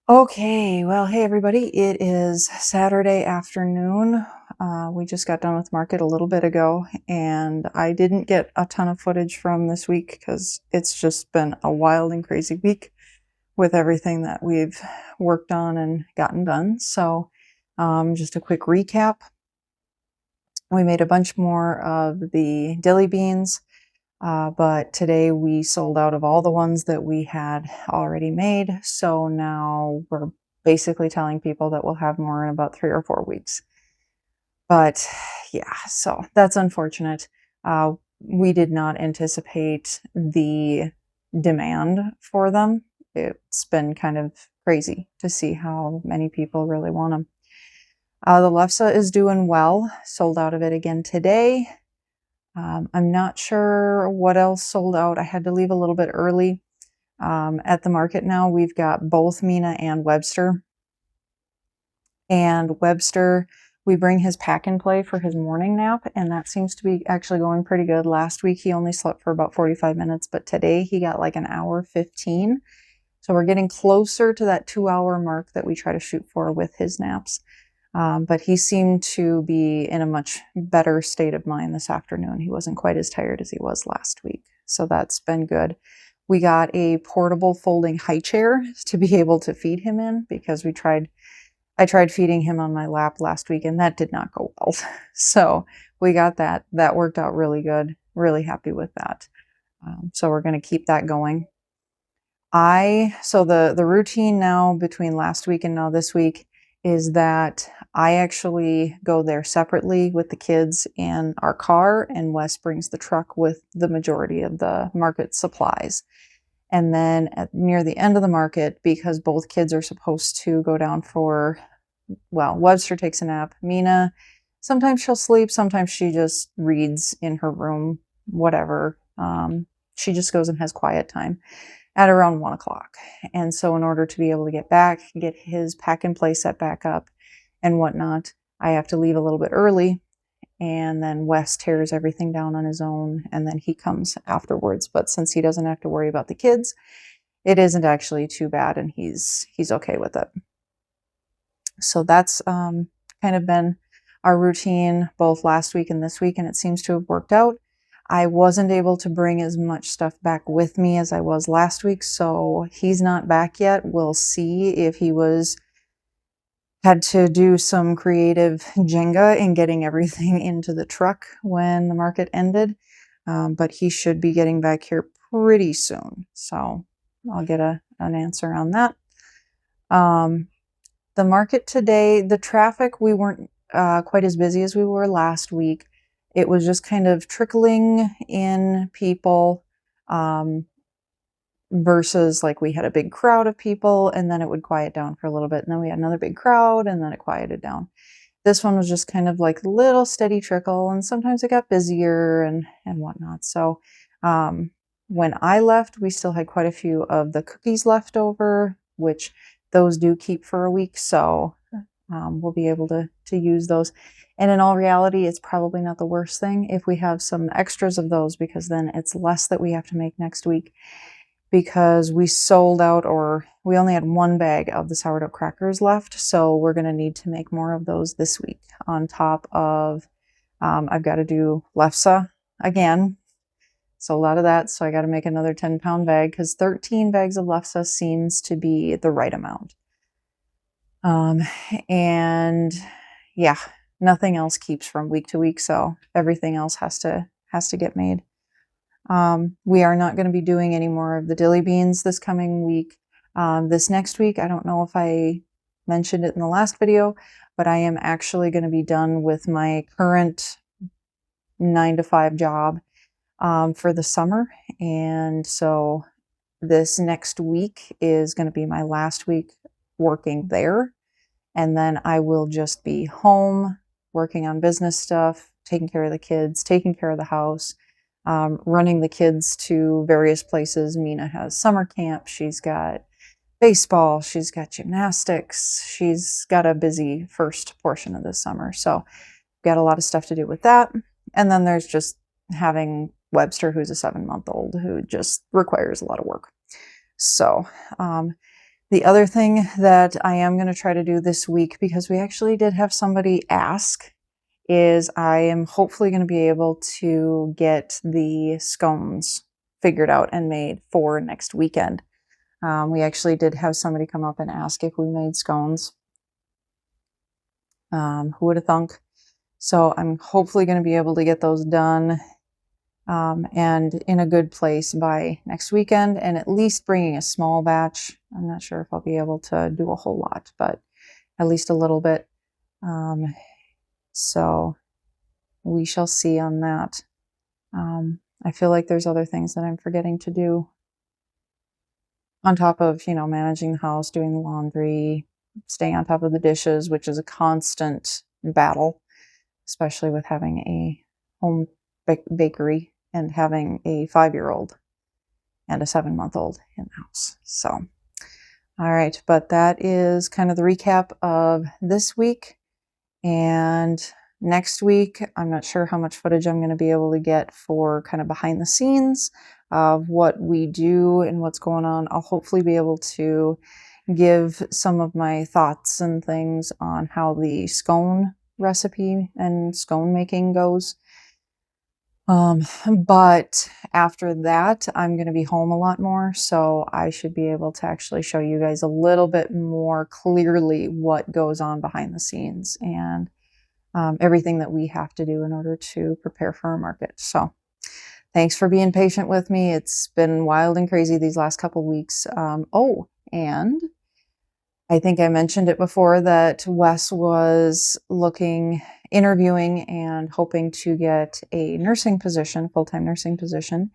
Okay, well, hey everybody, it is Saturday afternoon. We just got done with market a little bit ago, and I didn't get a ton of footage from this week because it's just been a wild and crazy week with everything that we've worked on and gotten done. So just a quick recap. We made a bunch more of the dilly beans. But today we sold out of all the ones that we had already made. So now we're basically telling people that we'll have more in about 3 or 4 weeks. But yeah, so that's unfortunate. We did not anticipate the demand for them. It's been kind of crazy to see how many people really want them. The lefse is doing well. Sold out of it again today. I'm not sure what else sold out. I had to leave a little bit early. At the market now, we've got both Mina and Webster. And Webster, we bring his pack and play for his morning nap, and that seems to be actually going pretty good. Last week, he only slept for about 45 minutes, but today he got like an hour 15. So we're getting closer to that 2-hour mark that we try to shoot for with his naps. But he seemed to be in a much better state of mind this afternoon. He wasn't quite as tired as he was last week. So that's been good. We got a portable folding high chair to be able to feed him in because I tried feeding him on my lap last week and that did not go well. So we got that. That worked out really good. Really happy with that. So we're going to keep that going. So the routine now between last week and now this week is that I actually go there separately with the kids in our car, and Wes brings the truck with the majority of the market supplies. And then near the end of the market, because both kids are supposed to go down for, well, Webster takes a nap. Mina, sometimes she'll sleep, sometimes she just reads in her room, whatever. She just goes and has quiet time at around 1 o'clock. And so in order to be able to get back, get his pack and play set back up and whatnot, I have to leave a little bit early. And then Wes tears everything down on his own, and then he comes afterwards. But since he doesn't have to worry about the kids, it isn't actually too bad, and he's okay with it. So that's kind of been our routine both last week and this week, and it seems to have worked out. I wasn't able to bring as much stuff back with me as I was last week, so he's not back yet. We'll see if he had to do some creative Jenga in getting everything into the truck when the market ended, but he should be getting back here pretty soon, so I'll get an answer on that. The market today, the traffic, we weren't quite as busy as we were last week. It was just kind of trickling in people versus like we had a big crowd of people and then it would quiet down for a little bit. And then we had another big crowd and then it quieted down. This one was just kind of like a little steady trickle, and sometimes it got busier and whatnot. So when I left, we still had quite a few of the cookies left over, which those do keep for a week. So we'll be able to use those. And in all reality, it's probably not the worst thing if we have some extras of those, because then it's less that we have to make next week, because we sold out, or we only had 1 bag of the sourdough crackers left. So we're going to need to make more of those this week on top of, I've got to do lefse again. So a lot of that. So I got to make another 10-pound bag because 13 bags of lefse seems to be the right amount. And yeah, nothing else keeps from week to week. So everything else has to get made. We are not going to be doing any more of the dilly beans this coming week. This next week, I don't know if I mentioned it in the last video, but I am actually going to be done with my current 9-to-5 job for the summer. And so this next week is going to be my last week working there. And then I will just be home working on business stuff, taking care of the kids, taking care of the house, running the kids to various places. Mina has summer camp. She's got baseball. She's got gymnastics. She's got a busy first portion of this summer. So got a lot of stuff to do with that. And then there's just having Webster, who's a 7-month-old, who just requires a lot of work. So the other thing that I am going to try to do this week, because we actually did have somebody ask, is I am hopefully going to be able to get the scones figured out and made for next weekend. We actually did have somebody come up and ask if we made scones. Who would have thunk? So I'm hopefully going to be able to get those done and in a good place by next weekend, and at least bringing a small batch. I'm not sure if I'll be able to do a whole lot, but at least a little bit. So we shall see on that. I feel like there's other things that I'm forgetting to do on top of, managing the house, doing the laundry, staying on top of the dishes, which is a constant battle, especially with having a home bakery and having a 5-year-old and a 7-month-old in the house. So, all right, but that is kind of the recap of this week. And next week, I'm not sure how much footage I'm going to be able to get for kind of behind the scenes of what we do and what's going on. I'll hopefully be able to give some of my thoughts and things on how the scone recipe and scone making goes. But after that, I'm going to be home a lot more, so I should be able to actually show you guys a little bit more clearly what goes on behind the scenes and everything that we have to do in order to prepare for our market. So thanks for being patient with me. It's been wild and crazy these last couple weeks. And I think I mentioned it before that Wes was interviewing and hoping to get a nursing position, full-time nursing position.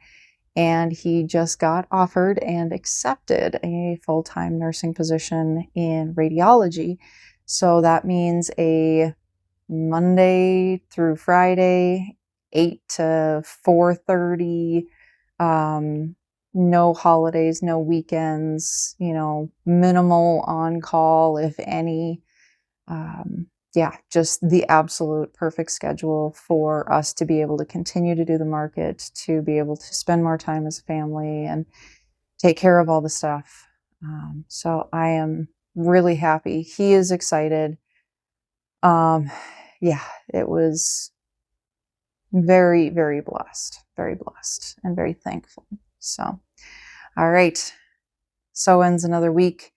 And he just got offered and accepted a full-time nursing position in radiology. So that means a Monday through Friday, 8 to 4:30, no holidays, no weekends, minimal on call, if any. Just the absolute perfect schedule for us to be able to continue to do the market, to be able to spend more time as a family and take care of all the stuff. So I am really happy. He is excited. It was very, very blessed, and very thankful. So, all right. So ends another week.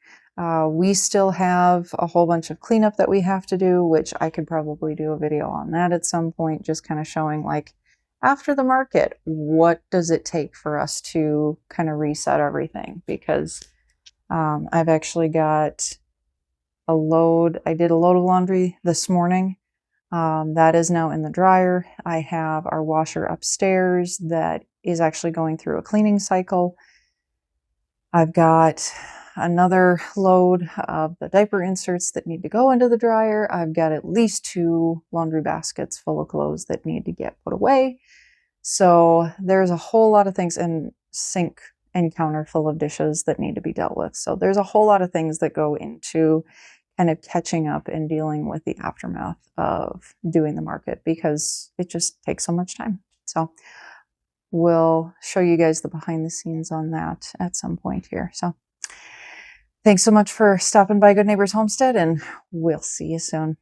We still have a whole bunch of cleanup that we have to do, which I could probably do a video on that at some point, just kind of showing like after the market, what does it take for us to kind of reset everything? Because I've actually got a load. I did a load of laundry this morning. That is now in the dryer. I have our washer upstairs that is actually going through a cleaning cycle. I've got another load of the diaper inserts that need to go into the dryer. I've got at least 2 laundry baskets full of clothes that need to get put away. So there's a whole lot of things, and sink and counter full of dishes that need to be dealt with. So there's a whole lot of things that go into kind of catching up and dealing with the aftermath of doing the market, because it just takes so much time. So we'll show you guys the behind the scenes on that at some point here. So thanks so much for stopping by Good Neighbors Homestead, and we'll see you soon.